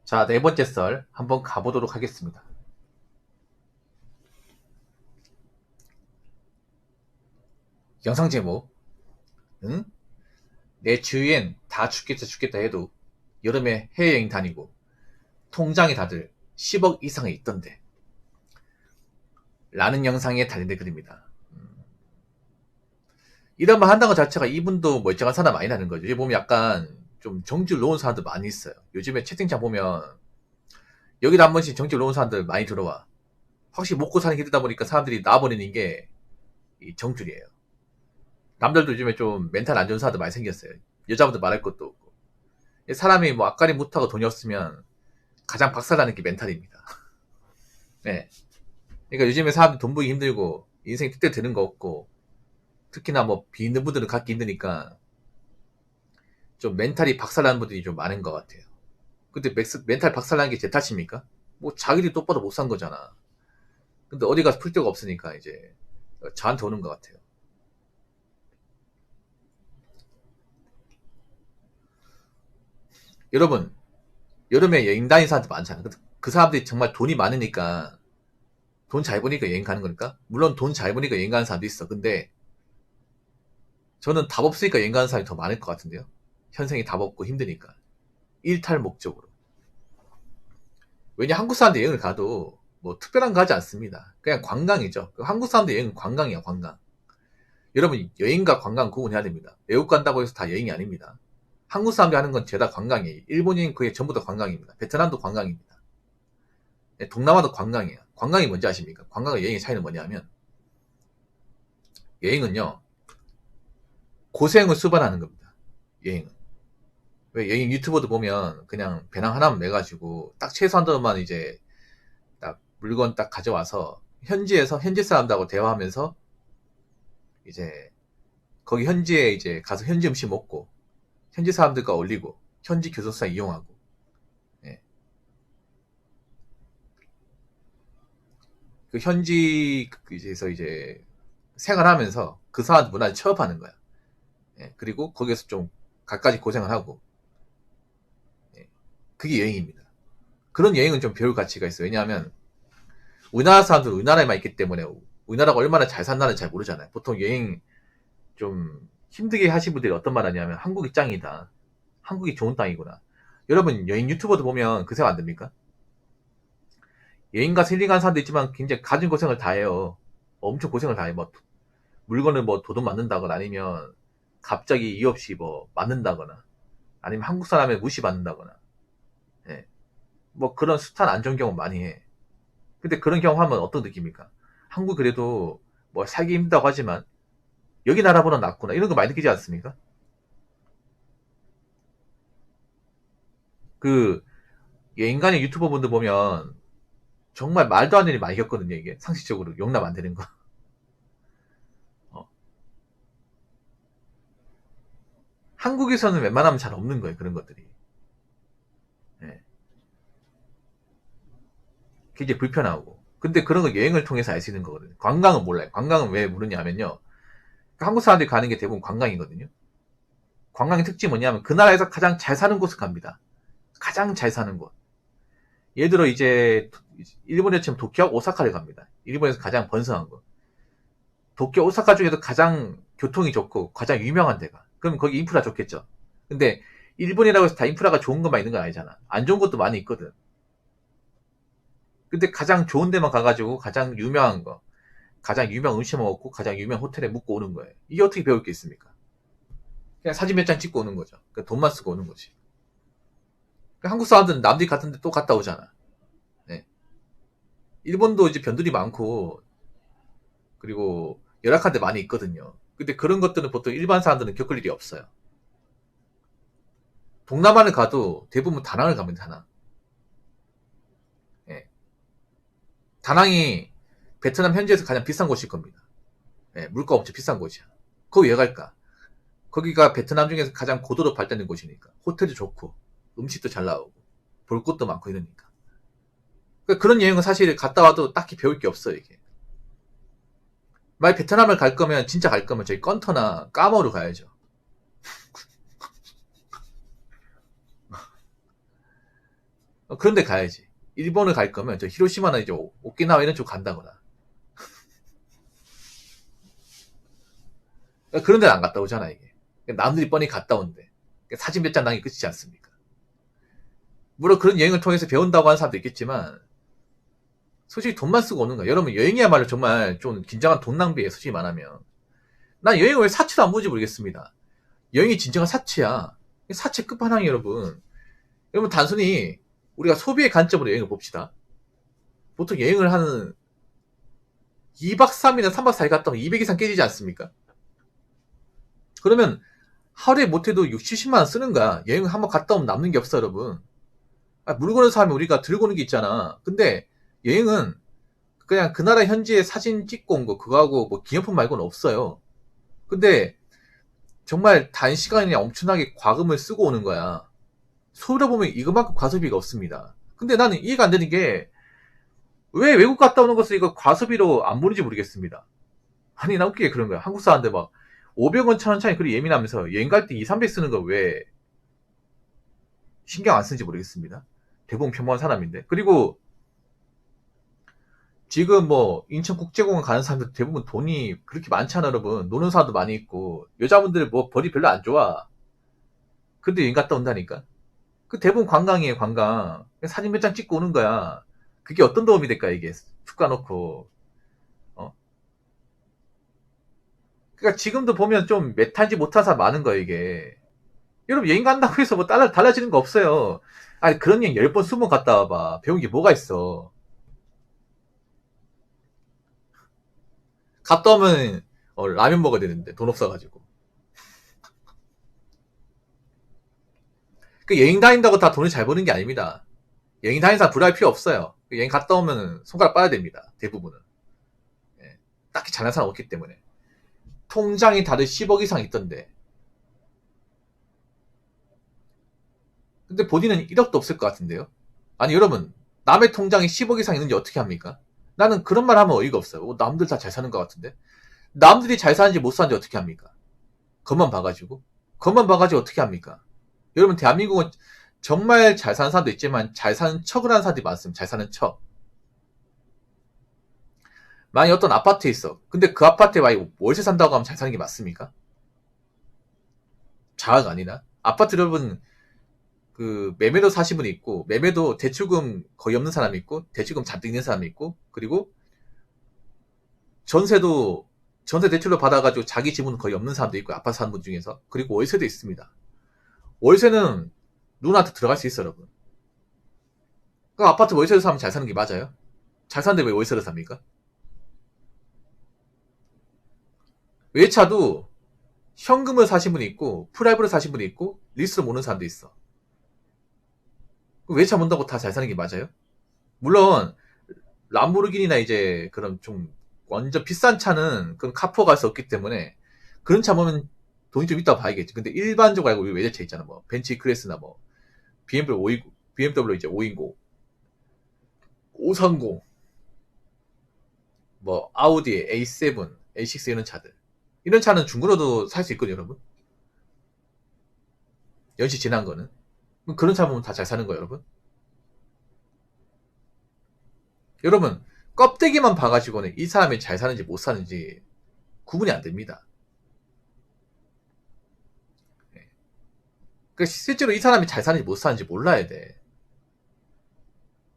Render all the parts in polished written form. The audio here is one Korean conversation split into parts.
자, 네 번째 썰 한번 가보도록 하겠습니다. 영상 제목, 응? 내 주위엔 다 죽겠다 죽겠다 해도 여름에 해외여행 다니고 통장에 다들 10억 이상이 있던데 라는 영상에 달린 댓글입니다. 이런 말 한다는 것 자체가 이분도 멀쩡한 사람 아니라는 거죠. 여기 보면 약간 좀 정줄 놓은 사람들 많이 있어요. 요즘에 채팅창 보면 여기도 한 번씩 정줄 놓은 사람들 많이 들어와. 확실히 먹고 사는 힘들다 보니까 사람들이 나와버리는 게 이 정줄이에요. 남들도 요즘에 좀 멘탈 안 좋은 사람들 많이 생겼어요. 여자분들 말할 것도 없고. 사람이 뭐 앞가리 못하고 돈이 없으면 가장 박살나는 게 멘탈입니다. 네. 그러니까 요즘에 사람들 돈 벌기 힘들고 인생 뜻대로 되는 거 없고 특히나 뭐 빚있는 분들은 갖기 힘드니까 좀 멘탈이 박살나는 분들이 좀 많은 것 같아요. 근데 멘탈 박살나는 게 제 탓입니까? 뭐 자기들이 똑바로 못 산 거잖아. 근데 어디 가서 풀 데가 없으니까 이제 저한테 오는 것 같아요. 여러분, 여름에 여행 다니는 사람들 많잖아. 근데 그 사람들이 정말 돈이 많으니까 돈 잘 버니까 여행 가는 거니까? 물론 돈 잘 버니까 여행 가는 사람도 있어. 근데 저는 답 없으니까 여행 가는 사람이 더 많을 것 같은데요. 현생이 답 없고 힘드니까. 일탈 목적으로. 왜냐 한국 사람들 여행을 가도 뭐 특별한 거 하지 않습니다. 그냥 관광이죠. 한국 사람들 여행은 관광이야, 관광. 여러분 여행과 관광 구분해야 됩니다. 외국 간다고 해서 다 여행이 아닙니다. 한국 사람들이 하는 건 죄다 관광이에요. 일본 여행 거의 전부 다 관광입니다. 베트남도 관광입니다. 동남아도 관광이에요. 관광이 뭔지 아십니까? 관광과 여행의 차이는 뭐냐면 여행은요 고생을 수반하는 겁니다. 여행은. 왜 여행 유튜버도 보면 그냥 배낭 하나만 매가지고 딱 최소한도만 이제 딱 물건 딱 가져와서 현지에서 현지 사람들하고 대화하면서 이제 거기 현지에 이제 가서 현지 음식 먹고 현지 사람들과 어울리고 현지 교통수단 이용하고 예. 그 현지에서 이제 생활하면서 그 사람 문화를 취업하는 거야. 예. 그리고 거기에서 좀 갖가지 고생을 하고 예. 그게 여행입니다. 그런 여행은 좀 배울 가치가 있어요. 왜냐하면 우리나라 사람들은 우리나라에만 있기 때문에 우리나라가 얼마나 잘 산다는 잘 모르잖아요. 보통 여행 좀 힘들게 하신 분들이 어떤 말 하냐면 한국이 짱이다. 한국이 좋은 땅이구나. 여러분 여행 유튜버도 보면 그 생각 안 듭니까? 여행 가서 힐링하는 사람도 있지만 굉장히 가진 고생을 다 해요. 엄청 고생을 다 해. 뭐 물건을 뭐 도둑 맞는다거나 아니면 갑자기 이유 없이 뭐 맞는다거나 아니면 한국 사람의 무시받는다거나 예. 뭐 그런 숱한 안 좋은 경험 많이 해. 근데 그런 경험하면 어떤 느낌입니까? 한국 그래도 뭐 살기 힘들다고 하지만 여기 나라보다 낫구나 이런 거 많이 느끼지 않습니까? 그 인간의 유튜버 분들 보면 정말 말도 안 되는 일이 많이 겪거든요. 이게 상식적으로 용납 안 되는 거. 어. 한국에서는 웬만하면 잘 없는 거예요. 그런 것들이. 예. 굉장히 불편하고. 근데 그런 거 여행을 통해서 알 수 있는 거거든요. 관광은 몰라요. 관광은 왜 모르냐면요. 한국 사람들이 가는 게 대부분 관광이거든요. 관광의 특징이 뭐냐면 그 나라에서 가장 잘 사는 곳을 갑니다. 가장 잘 사는 곳. 예를 들어 이제 일본에 지금 도쿄, 오사카를 갑니다. 일본에서 가장 번성한 곳. 도쿄, 오사카 중에서 가장 교통이 좋고 가장 유명한 데가. 그럼 거기 인프라 좋겠죠. 근데 일본이라고 해서 다 인프라가 좋은 것만 있는 건 아니잖아. 안 좋은 것도 많이 있거든. 근데 가장 좋은 데만 가가지고 가장 유명한 거, 가장 유명한 음식 먹고 가장 유명한 호텔에 묵고 오는 거예요. 이게 어떻게 배울 게 있습니까? 그냥 사진 몇 장 찍고 오는 거죠. 그러니까 돈만 쓰고 오는 거지. 그러니까 한국 사람들은 남들이 갔는데 또 갔다 오잖아. 네. 일본도 이제 변들이 많고 그리고 열악한 데 많이 있거든요. 근데 그런 것들은 보통 일반 사람들은 겪을 일이 없어요. 동남아를 가도 대부분 다낭을 가면 다낭. 예. 다낭이 베트남 현지에서 가장 비싼 곳일 겁니다. 예, 물가 엄청 비싼 곳이야. 거기 왜 갈까? 거기가 베트남 중에서 가장 고도로 발달된 곳이니까. 호텔도 좋고, 음식도 잘 나오고, 볼 것도 많고 이러니까. 그러니까 그런 여행은 사실 갔다 와도 딱히 배울 게 없어요, 이게. 만약 베트남을 갈 거면, 진짜 갈 거면 저희 건터나 까머로 가야죠. 그런데 가야지. 일본을 갈 거면 저 히로시마나 이제 오키나와 이런 쪽 간다거나. 그런 데는 안 갔다 오잖아 이게. 남들이 뻔히 갔다 온대. 사진 몇 장 남기 끝이지 않습니까? 물론 그런 여행을 통해서 배운다고 하는 사람도 있겠지만 솔직히 돈만 쓰고 오는 거야. 여러분 여행이야말로 정말 좀 긴장한 돈 낭비예요. 솔직히 말하면. 난 여행을 왜 사치도 안 보는지 모르겠습니다. 여행이 진정한 사치야. 사치 끝판왕이 여러분. 여러분 단순히 우리가 소비의 관점으로 여행을 봅시다. 보통 여행을 하는 2박 3일이나 3박 4일 갔다 오면 200 이상 깨지지 않습니까? 그러면 하루에 못해도 6, 70만 원 쓰는 거야. 여행을 한번 갔다 오면 남는 게 없어 여러분. 물건을 사면 우리가 들고 오는 게 있잖아. 근데 여행은 그냥 그 나라 현지에 사진 찍고 온 거 그거하고 뭐 기념품 말고는 없어요. 근데 정말 단시간에 엄청나게 과금을 쓰고 오는 거야. 소비를 보면 이것만큼 과소비가 없습니다. 근데 나는 이해가 안 되는 게 왜 외국 갔다 오는 것을 이거 과소비로 안 보는지 모르겠습니다. 아니 나 웃기게 그런 거야. 한국 사람들 막 500원 1000원 차이 그리 예민하면서 여행 갈 때 2, 300 쓰는 거 왜 신경 안 쓰는지 모르겠습니다. 대부분 평범한 사람인데. 그리고 지금 뭐 인천국제공원 가는 사람들 대부분 돈이 그렇게 많잖아 여러분. 노는 사람도 많이 있고 여자분들 뭐 벌이 별로 안 좋아. 근데 여행 갔다 온다니까. 그 대부분 관광이에요 관광. 사진 몇 장 찍고 오는 거야. 그게 어떤 도움이 될까 이게 툭 까놓고. 그러니까 지금도 보면 좀 메타인지 못한 사람 많은 거예요 이게. 여러분 여행 간다고 해서 뭐 달라지는 거 없어요. 아니 그런 여행 10번 20번 갔다 와봐. 배운 게 뭐가 있어. 갔다 오면 라면 먹어야 되는데 돈 없어가지고. 그 여행 다닌다고 다 돈을 잘 버는 게 아닙니다. 여행 다니는 사람 부러워할 필요 없어요. 여행 갔다 오면 손가락 빠야 됩니다. 대부분은. 예. 딱히 잘난 사람 없기 때문에. 통장이 다들 10억 이상 있던데. 근데 본인은 1억도 없을 것 같은데요. 아니 여러분 남의 통장에 10억 이상 있는지 어떻게 합니까? 나는 그런 말 하면 어이가 없어요. 남들 다 잘 사는 것 같은데. 남들이 잘 사는지 못 사는지 어떻게 합니까? 겉만 봐가지고 어떻게 합니까? 여러분 대한민국은 정말 잘 사는 사람도 있지만 잘 사는 척을 하는 사람들이 많습니다. 잘 사는 척. 만약 어떤 아파트에 있어. 근데 그 아파트에 와 월세 산다고 하면 잘 사는 게 맞습니까? 자아가 아니나? 아파트 여러분 그 매매도 사신 분이 있고 매매도 대출금 거의 없는 사람이 있고 대출금 잔뜩 있는 사람이 있고 그리고 전세도 전세 대출로 받아가지고 자기 지분 거의 없는 사람도 있고 아파트 사는 분 중에서 그리고 월세도 있습니다. 월세는 누구나한테 들어갈 수 있어 여러분. 그 아파트 월세로 사면 잘 사는 게 맞아요? 잘 사는데 왜 월세로 삽니까? 외차도 현금을 사신 분이 있고 프라이브로 사신 분이 있고 리스로 모는 사람도 있어. 외차 본다고 다 잘 사는 게 맞아요? 물론 람보르기니나 이제 그런 좀 완전 비싼 차는 그런 카푸어 갈 수 없기 때문에 그런 차 보면 돈이 좀 있다고 봐야겠지. 근데 일반적으로 알고 우리 외제차 있잖아. 뭐 벤츠 클래스나 뭐 BMW 520, BMW 이제 520, 530, 뭐 아우디 A7, A6 이런 차들. 이런 차는 중고로도 살 수 있거든요, 여러분. 연식 지난 거는. 그런 차 보면 다 잘 사는 거예요, 여러분. 여러분, 껍데기만 봐가지고는 이 사람이 잘 사는지 못 사는지 구분이 안 됩니다. 그 실제로 이 사람이 잘 사는지 못 사는지 몰라야 돼.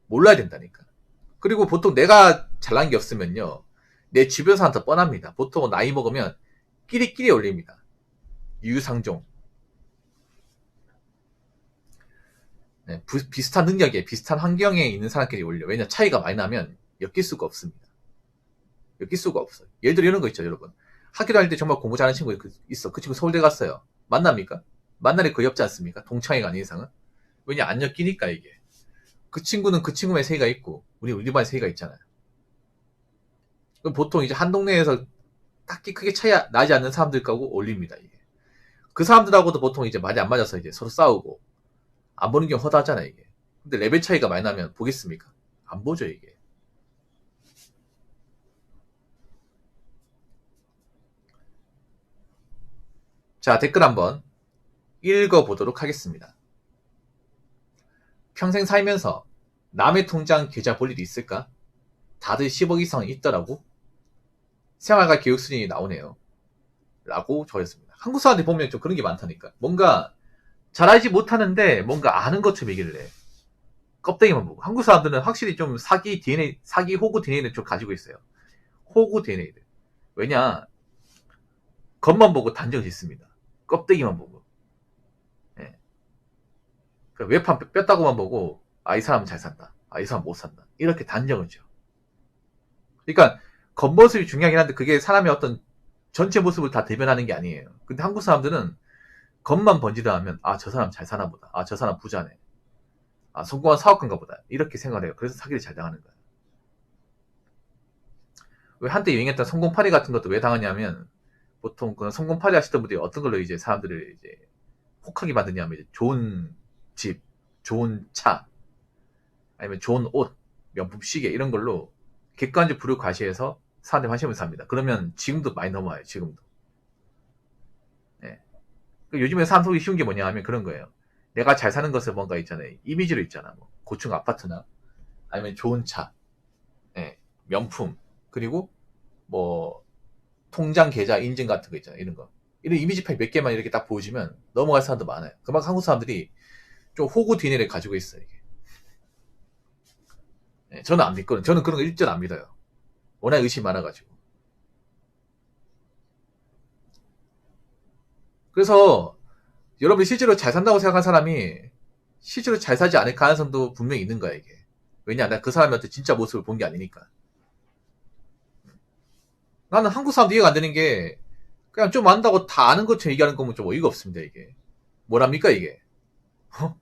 몰라야 된다니까. 그리고 보통 내가 잘난 게 없으면요. 내 주변 사람한테 뻔합니다. 보통 나이 먹으면 끼리끼리 올립니다. 유유상종. 네, 비슷한 능력에 비슷한 환경에 있는 사람끼리 올려. 왜냐 차이가 많이 나면 엮일 수가 없습니다. 엮일 수가 없어요. 예를 들어 이런 거 있죠, 여러분. 학교 다닐 때 정말 공부 잘하는 친구 있어. 그 친구 서울대 갔어요. 만납니까? 만날이 거의 없지 않습니까? 동창회가 아닌 이상은. 왜냐 안 엮이니까 이게. 그 친구는 그 친구만의 세계가 있고 우리 반의 세계가 있잖아요. 그럼 보통 이제 한 동네에서 딱히 크게 차이 나지 않는 사람들하고 올립니다. 이게. 그 사람들하고도 보통 이제 말이 안 맞아서 이제 서로 싸우고 안 보는 게 허다하잖아 이게. 근데 레벨 차이가 많이 나면 보겠습니까? 안 보죠 이게. 자 댓글 한번 읽어보도록 하겠습니다. 평생 살면서 남의 통장 계좌 볼 일이 있을까? 다들 10억 이상은 있더라고. 생활과 교육 수준이 나오네요. 라고 적었습니다. 한국 사람들이 보면 좀 그런 게 많다니까. 뭔가 잘 알지 못하는데 뭔가 아는 것처럼 얘기를 해. 껍데기만 보고. 한국 사람들은 확실히 좀 사기 DNA, 사기 호구 DNA를 좀 가지고 있어요. 호구 DNA를. 왜냐? 겉만 보고 단정 짓습니다. 껍데기만 보고. 예. 외판 뼈다구만 보고, 아, 이 사람은 잘 산다. 아, 이 사람 못 산다. 이렇게 단정을 지어. 그러니까, 겉모습이 중요하긴 한데, 그게 사람의 어떤 전체 모습을 다 대변하는 게 아니에요. 근데 한국 사람들은 겉만 번지다 하면, 아, 저 사람 잘 사나 보다. 아, 저 사람 부자네. 아, 성공한 사업가인가 보다. 이렇게 생각을 해요. 그래서 사기를 잘 당하는 거예요. 왜 한때 유행했던 성공파리 같은 것도 왜 당하냐면, 보통 그 성공파리 하시던 분들이 어떤 걸로 이제 사람들을 이제 혹하게 만드냐면, 이제 좋은 집, 좋은 차, 아니면 좋은 옷, 명품 시계, 이런 걸로 객관적 부를 과시해서 사람들이 관심을 삽니다. 그러면 지금도 많이 넘어와요, 지금도. 예. 요즘에 사람 속이 쉬운 게 뭐냐 하면 그런 거예요. 내가 잘 사는 것을 뭔가 있잖아요. 이미지로 있잖아. 뭐 고층 아파트나, 아니면 좋은 차, 예, 명품, 그리고 뭐 통장 계좌 인증 같은 거 있잖아요. 이런 거. 이런 이미지 파일 몇 개만 이렇게 딱 보여주면 넘어갈 사람도 많아요. 그만큼 한국 사람들이 좀 호구 DNA를 가지고 있어요. 이게. 예, 저는 안 믿거든요. 저는 그런 거 일절 안 믿어요. 워낙 의심이 많아가지고. 그래서 여러분이 실제로 잘 산다고 생각한 사람이 실제로 잘 사지 않을 가능성도 분명히 있는 거야, 이게. 왜냐, 내가 그 사람한테 진짜 모습을 본 게 아니니까. 나는 한국 사람도 이해가 안 되는 게, 그냥 좀 안다고 다 아는 것처럼 얘기하는 거면 좀 어이가 없습니다, 이게. 뭐랍니까, 이게? 어?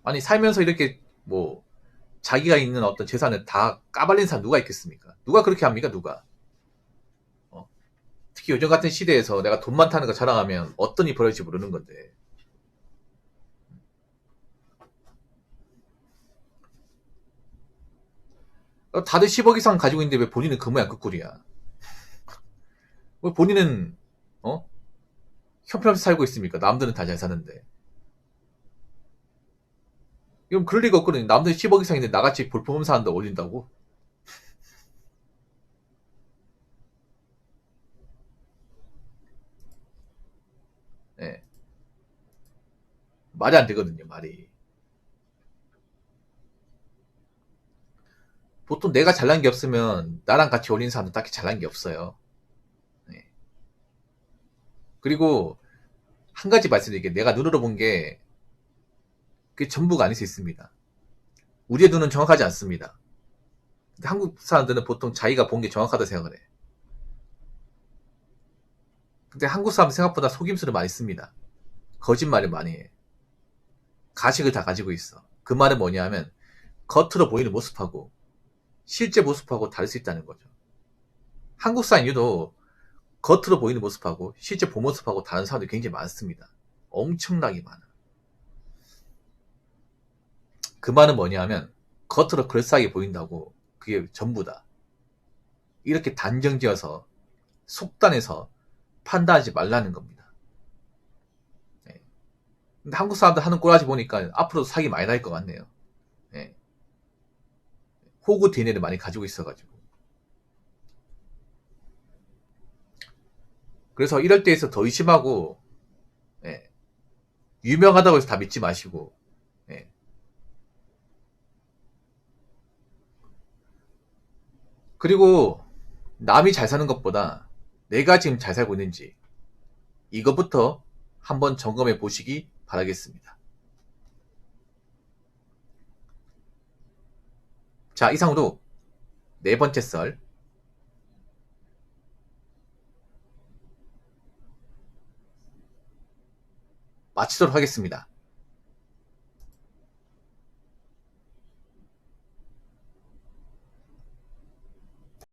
아니, 살면서 이렇게, 뭐, 자기가 있는 어떤 재산을 다 까발린 사람 누가 있겠습니까? 누가 그렇게 합니까, 누가? 어? 특히 요즘 같은 시대에서 내가 돈 많다는 거 자랑하면 어떤 일이 벌어질지 모르는 건데. 다들 10억 이상 가지고 있는데 왜 본인은 그 모양 그 꼴이야? 왜 본인은, 어? 형편없이 살고 있습니까? 남들은 다 잘 사는데. 이건 그럴 리가 없거든요. 남들이 10억 이상인데 나같이 볼품없는 사람도 올린다고? 예. 말이 안 되거든요, 말이. 보통 내가 잘난 게 없으면 나랑 같이 올리는 사람도 딱히 잘난 게 없어요. 예. 그리고 한 가지 말씀드릴게요. 내가 눈으로 본 게 그게 전부가 아닐 수 있습니다. 우리의 눈은 정확하지 않습니다. 근데 한국 사람들은 보통 자기가 본 게 정확하다 생각을 해. 근데 한국 사람은 생각보다 속임수를 많이 씁니다. 거짓말을 많이 해. 가식을 다 가지고 있어. 그 말은 뭐냐 하면 겉으로 보이는 모습하고 실제 모습하고 다를 수 있다는 거죠. 한국 사람유도 겉으로 보이는 모습하고 실제 본 모습하고 다른 사람들이 굉장히 많습니다. 엄청나게 많아. 그 말은 뭐냐 하면 겉으로 그럴싸하게 보인다고 그게 전부다. 이렇게 단정지어서 속단해서 판단하지 말라는 겁니다. 네. 근데 한국 사람들 하는 꼬라지 보니까 앞으로도 사기 많이 날 것 같네요. 네. 호구 DNA를 많이 가지고 있어가지고. 그래서 이럴 때에서 더 의심하고, 예. 유명하다고 해서 다 믿지 마시고, 예. 그리고 남이 잘 사는 것보다 내가 지금 잘 살고 있는지 이것부터 한번 점검해 보시기 바라겠습니다. 자, 이상으로 네 번째 썰 마치도록 하겠습니다.